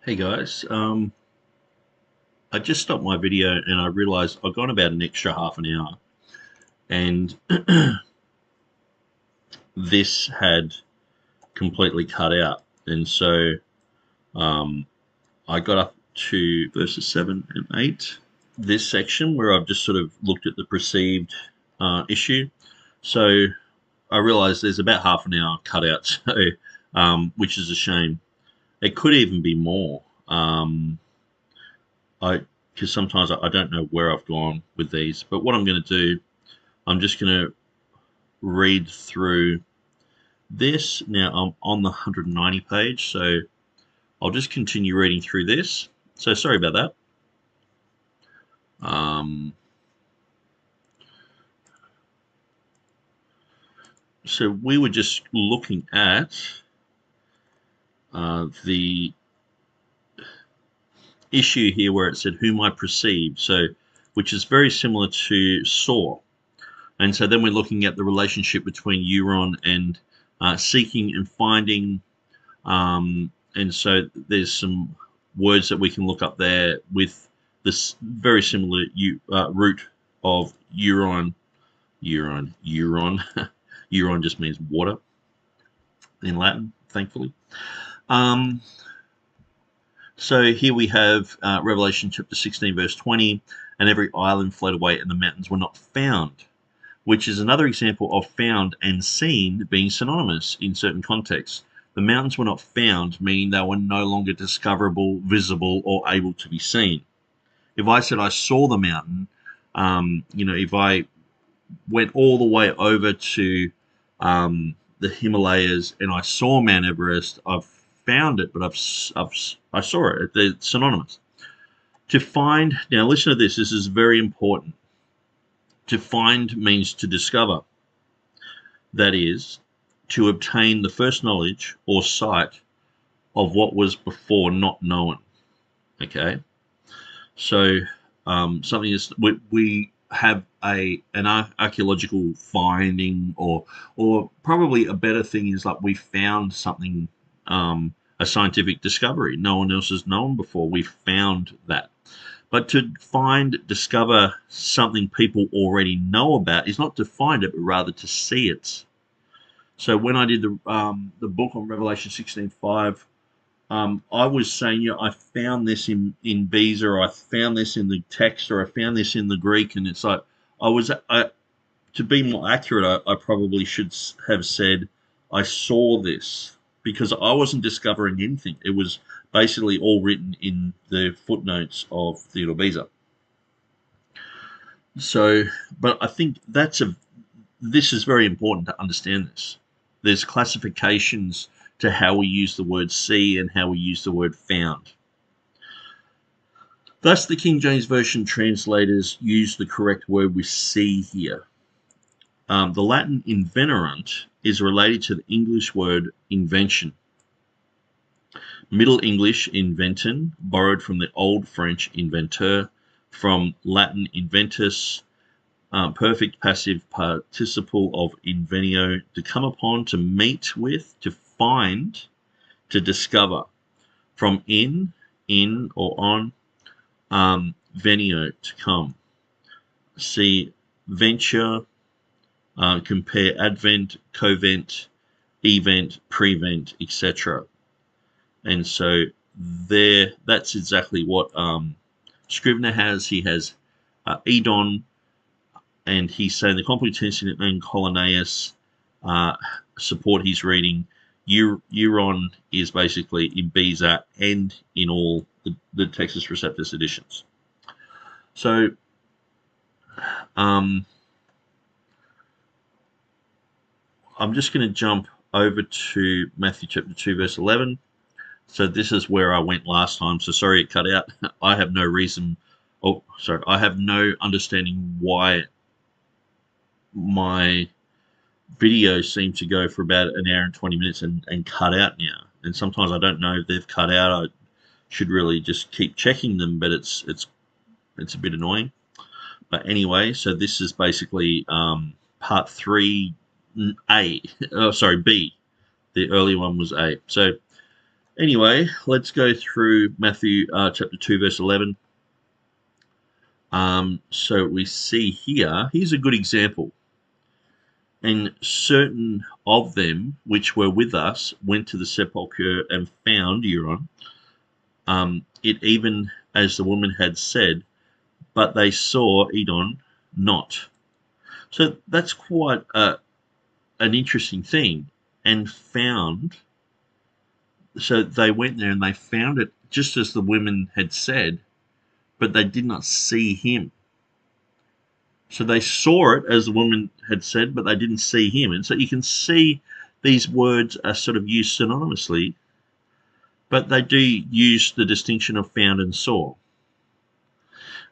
Hey guys, I just stopped my video and I realized I've gone about an extra half an hour and this had completely cut out. And so um, I got up to verses 7 and 8, this section where I've just sort of looked at the perceived issue. So I realized there's about half an hour cut out, so, which is a shame. It could even be more. I Because sometimes I don't know where I've gone with these. But what I'm going to do, I'm just going to read through this. Now I'm on the 190 page, so I'll just continue reading through this. So sorry about that. So we were just looking at the issue here where it said whom I perceive, so which is very similar to saw. And so then we're looking at the relationship between Euron and seeking and finding. And so there's some words that we can look up there with this very similar root of Euron. Euron just means water in Latin, thankfully. So here we have Revelation chapter 16, verse 20, and every island fled away and the mountains were not found, which is another example of found and seen being synonymous in certain contexts. The mountains were not found, meaning they were no longer discoverable, visible, or able to be seen. If I said I saw the mountain, if I went all the way over to the Himalayas and I saw Mount Everest, I've found it, but I saw it. They're synonymous. To find, now listen to this. This is very important. To find means to discover. That is, to obtain the first knowledge or sight of what was before not known. Okay, so something is we have an archaeological finding, or probably a better thing is like we found something, a scientific discovery no one else has known before. We found that. But to discover something people already know about is not to find it, but rather to see it. So when I did the book on Revelation 16:5, I was saying, I found this in Beza, or I found this in the text, or I found this in the Greek, and it's like to be more accurate, I probably should have said I saw this, because I wasn't discovering anything. It was basically all written in the footnotes of Theodore Beza. So, but I think this is very important to understand this. There's classifications to how we use the word see and how we use the word found. Thus, the King James Version translators use the correct word with see here. The Latin invenerant is related to the English word invention. Middle English inventen, borrowed from the Old French inventeur, from Latin inventus, perfect passive participle of invenio, to come upon, to meet with, to find, to discover. From in or on, venio, to come. See venture, compare advent, covent, event, prevent, etc. And so that's exactly what Scrivener has. He has edon, and he's saying the Complutensian and Colonaeus support his reading. Euron is basically in Beza and in all the Textus Receptus editions. So I'm just going to jump over to Matthew chapter 2, verse 11. So this is where I went last time. So sorry it cut out. I have no reason. I have no understanding why my videos seem to go for about an hour and 20 minutes and cut out now. And sometimes I don't know if they've cut out. I should really just keep checking them, but it's a bit annoying. But anyway, so this is basically part 3A. Oh, sorry, B. The early one was A. So Anyway, let's go through Matthew chapter 2, verse 11. So we see here's a good example. And certain of them which were with us went to the sepulchre and found Euron, it even as the woman had said, but they saw Edon not. So that's quite an interesting thing. And found, so they went there and they found it just as the women had said, but they did not see him. So they saw it as the woman had said, but they didn't see him. And so you can see these words are sort of used synonymously, but they do use the distinction of found and saw.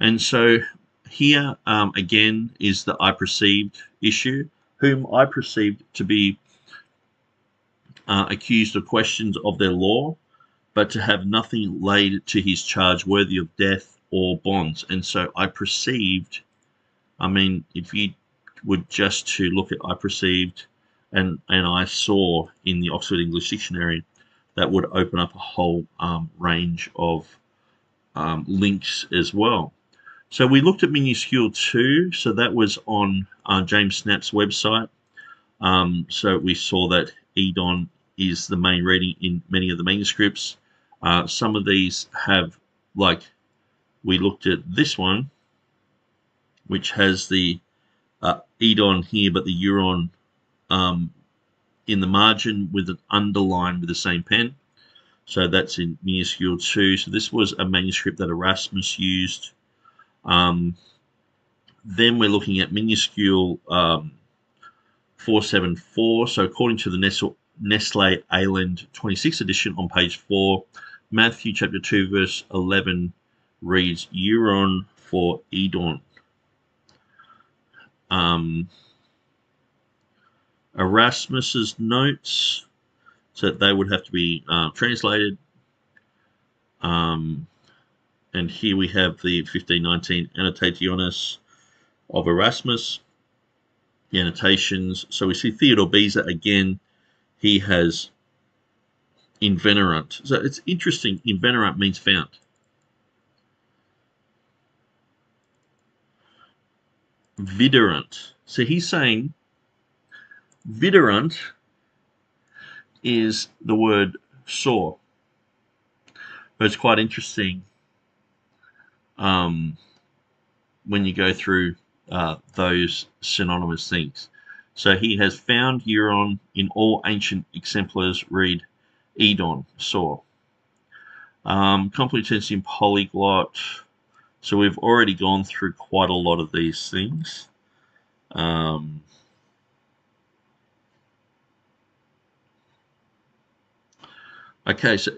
And so here, again, is the I perceived issue, whom I perceived to be accused of questions of their law, but to have nothing laid to his charge worthy of death or bonds. And so I perceived, I mean, if you would just to look at I perceived and I saw in the Oxford English Dictionary, that would open up a whole range of links as well. So we looked at minuscule 2, so that was on James Snapp's website. So we saw that Edon is the main reading in many of the manuscripts. Some of these have, like we looked at this one, which has the Edon here, but the Euron in the margin with an underline with the same pen. So that's in minuscule 2. So this was a manuscript that Erasmus used. Then we're looking at minuscule 474. So according to the Nestle Aland 26 edition on page 4, Matthew chapter 2 verse 11 reads Euron for Edon. Erasmus's notes, so they would have to be translated. And here we have the 1519 Annotationes of Erasmus, the annotations. So we see Theodore Beza again. He has invenerant. So it's interesting. Invenerant means found. Viderant. So he's saying viderant is the word saw. But it's quite interesting when you go through those synonymous things. So he has found Euron in all ancient exemplars read Edon, saw. Complutensian polyglot. So we've already gone through quite a lot of these things. Okay, so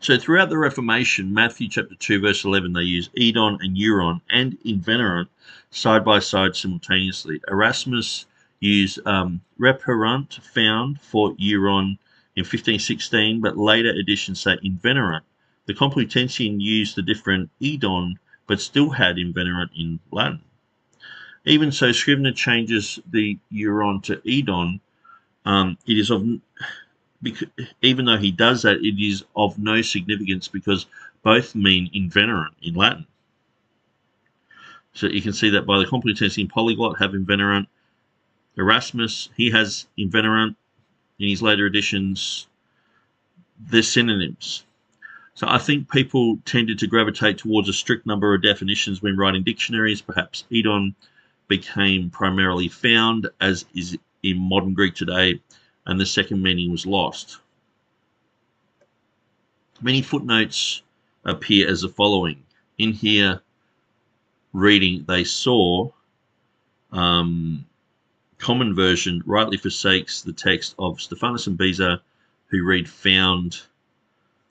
So throughout the Reformation, Matthew chapter 2 verse 11, they use Edon and Euron and invenerant side by side simultaneously. Erasmus used reperant, found, for Euron in 1516, but later editions say invenerant. The Complutensian used the different Edon, but still had invenerant in Latin. Even so, Scrivener changes the Euron to Edon. It is of... Because, even though he does that, it is of no significance because both mean invenerant in Latin. So you can see that by the Complutensian polyglot have invenerant. Erasmus, he has invenerant in his later editions. They're synonyms. So I think people tended to gravitate towards a strict number of definitions when writing dictionaries. Perhaps Edon became primarily found, as is in modern Greek today, and the second meaning was lost. Many footnotes appear as the following. In here, reading, they saw, common version rightly forsakes the text of Stephanus and Beza, who read found.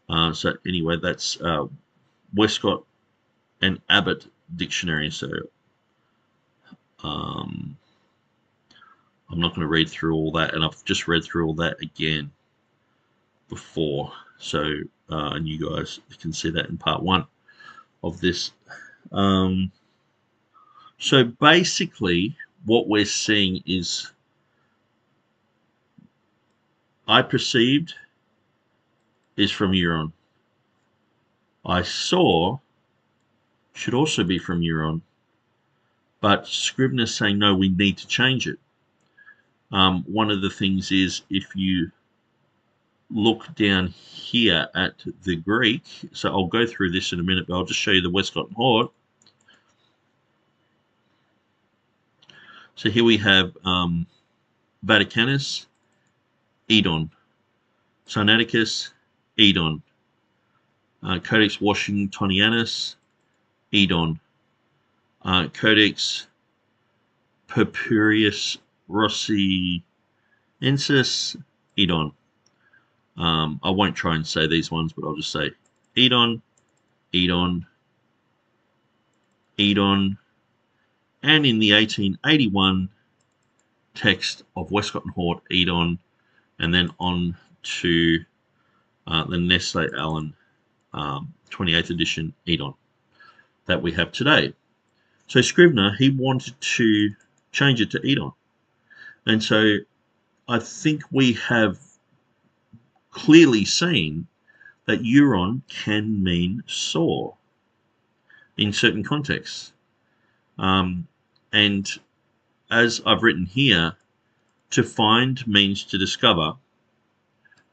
So anyway, that's Westcott and Abbott dictionary. So I'm not going to read through all that, and I've just read through all that again before, so and you guys can see that in part 1 of this. So basically what we're seeing is I perceived is from Euron. I saw should also be from Euron, but Scrivener's saying no, we need to change it. One of the things is if you look down here at the Greek, so I'll go through this in a minute, but I'll just show you the Westcott and Hort. So here we have Vaticanus, Edon, Sinaiticus, Edon, Codex Washingtonianus, Edon, Codex Purpureus Rossiensis, Edon. I won't try and say these ones, but I'll just say Edon, Edon, Edon, and in the 1881 text of Westcott and Hort, Edon, and then on to the Nestle Allen 28th edition Edon that we have today. So Scrivener, he wanted to change it to Edon. And so I think we have clearly seen that Euron can mean saw in certain contexts. And as I've written here, to find means to discover,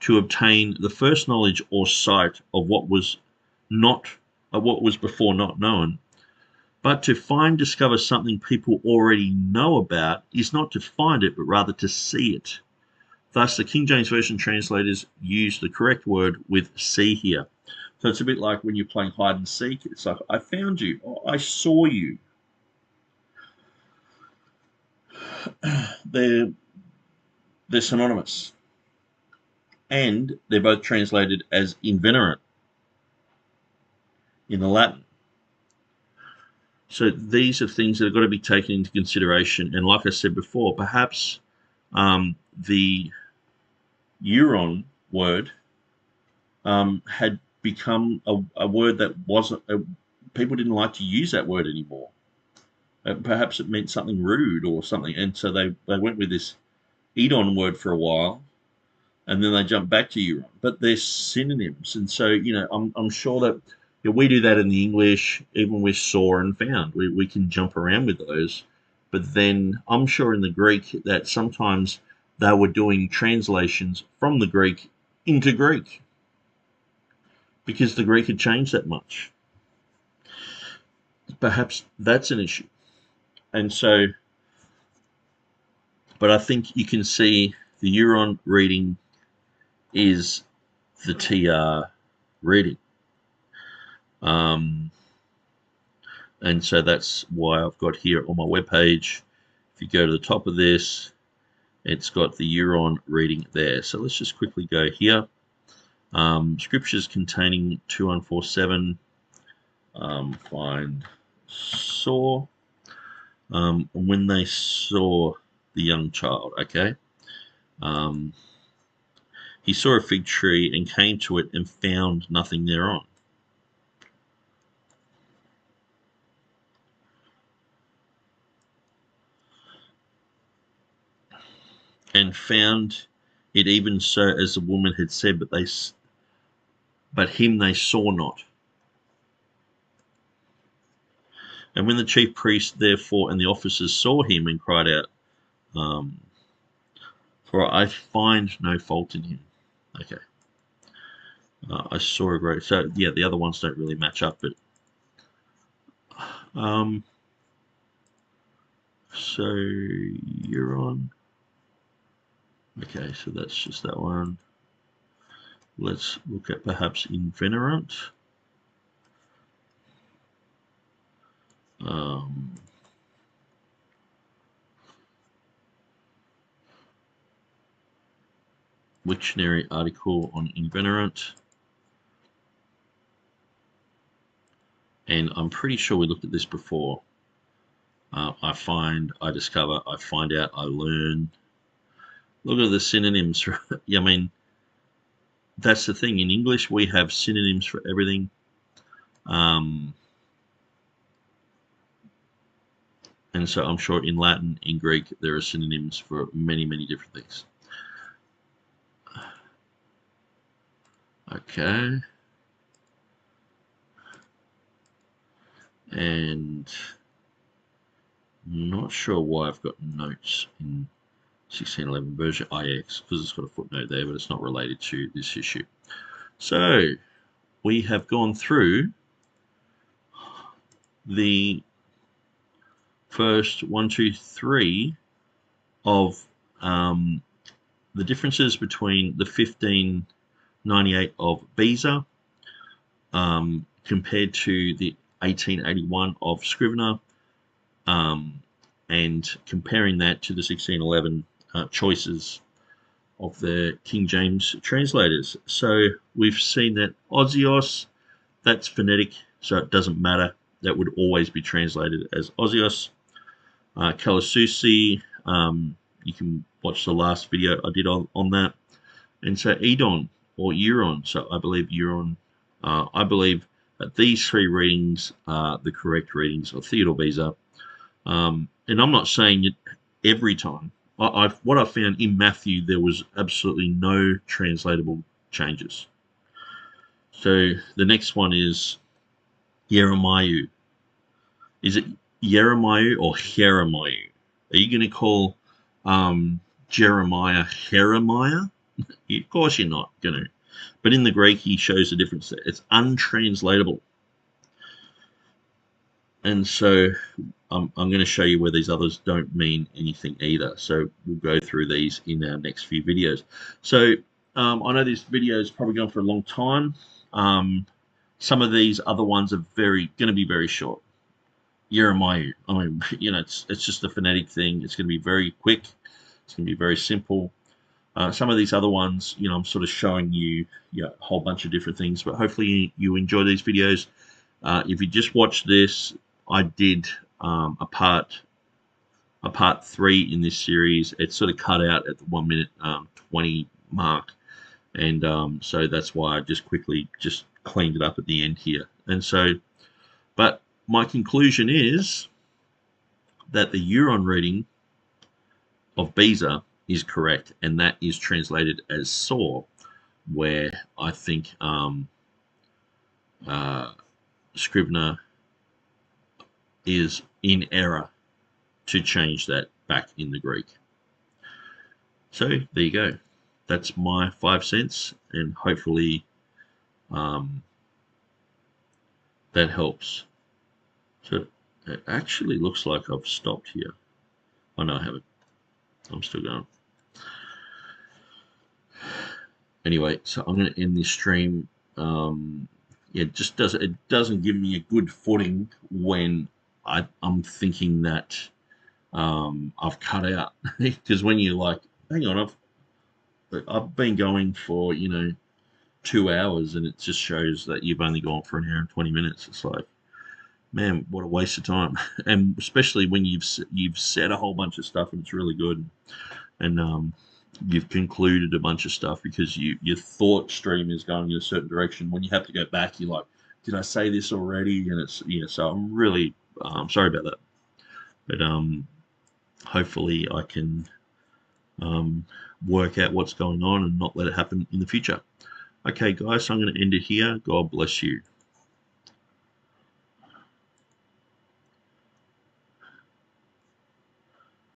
to obtain the first knowledge or sight of what was before not known. But to discover something people already know about is not to find it, but rather to see it. Thus, the King James Version translators use the correct word with see here. So it's a bit like when you're playing hide and seek. It's like, I found you, or I saw you. They're synonymous. And they're both translated as invenerate in the Latin. So these are things that have got to be taken into consideration. And like I said before, perhaps the Euron word had become a word that wasn't, people didn't like to use that word anymore. Perhaps it meant something rude or something. And so they went with this Edon word for a while, and then they jumped back to Euron. But they're synonyms. And so, I'm sure that we do that in the English, even with saw and found. We can jump around with those. But then I'm sure in the Greek that sometimes they were doing translations from the Greek into Greek because the Greek had changed that much. Perhaps that's an issue. And so, but I think you can see the Euron reading is the TR reading. And so that's why I've got here on my webpage. If you go to the top of this, it's got the Euron reading there. So let's just quickly go here. Scriptures containing 2147. Find saw. When they saw the young child, okay. He saw a fig tree and came to it and found nothing thereon. And found it even so as the woman had said, but him they saw not. And when the chief priest, therefore, and the officers saw him and cried out, for I find no fault in him. Okay. I saw a great... So, yeah, the other ones don't really match up, but... so, Euron... Okay, so that's just that one. Let's look at perhaps invenerant. Wiktionary article on invenerant. And I'm pretty sure we looked at this before. I find, I discover, I find out, I learn. Look at the synonyms. I mean, that's the thing. In English, we have synonyms for everything. And so I'm sure in Latin, in Greek, there are synonyms for many, many different things. Okay. And I'm not sure why I've got notes in 1611 version IX, because it's got a footnote there, but it's not related to this issue. So we have gone through the first 1, 2, 3 of the differences between the 1598 of Beza compared to the 1881 of Scrivener, and comparing that to the 1611 choices of the King James translators. So we've seen that Ozios, that's phonetic, so it doesn't matter. That would always be translated as Ozios. Kalasusi, you can watch the last video I did on that. And so Edon or Euron, so I believe Euron, I believe that these 3 readings are the correct readings of Theodore Beza. And I'm not saying it every time. What I found in Matthew, there was absolutely no translatable changes. So the next one is Jeremiah. Is it Jeremiah or Jeremiah? Are you going to call Jeremiah Jeremiah? Of course you're not going to. But in the Greek, he shows the difference there. It's untranslatable. And so I'm going to show you where these others don't mean anything either. So we'll go through these in our next few videos. So I know this video is probably going for a long time. Some of these other ones are going to be very short. Jeremiah, I mean, you know, it's just a phonetic thing. It's going to be very quick. It's going to be very simple. Some of these other ones, you know, I'm sort of showing you, a whole bunch of different things, but hopefully you enjoy these videos. If you just watch this, I did a part 3 in this series. It's sort of cut out at the 1 minute 20 mark, and so that's why I just quickly just cleaned it up at the end here. And so, but my conclusion is that the Euron reading of Beza is correct, and that is translated as saw, where I think Scrivener is in error to change that back in the Greek. So there you go. That's my 5 cents, and hopefully that helps. So it actually looks like I've stopped here. Oh no, I haven't. I'm still going. Anyway, so I'm going to end this stream. It just doesn't give me a good footing when I'm thinking that I've cut out, because when you're like, hang on, I've been going for 2 hours, and it just shows that you've only gone for 1 hour and 20 minutes. It's like, man, what a waste of time. And especially when you've said a whole bunch of stuff and it's really good, and you've concluded a bunch of stuff because your thought stream is going in a certain direction. When you have to go back, you're like, did I say this already? And it's so I'm really sorry about that, but hopefully I can work out what's going on and not let it happen in the future. Okay, guys, so I'm going to end it here. God bless you.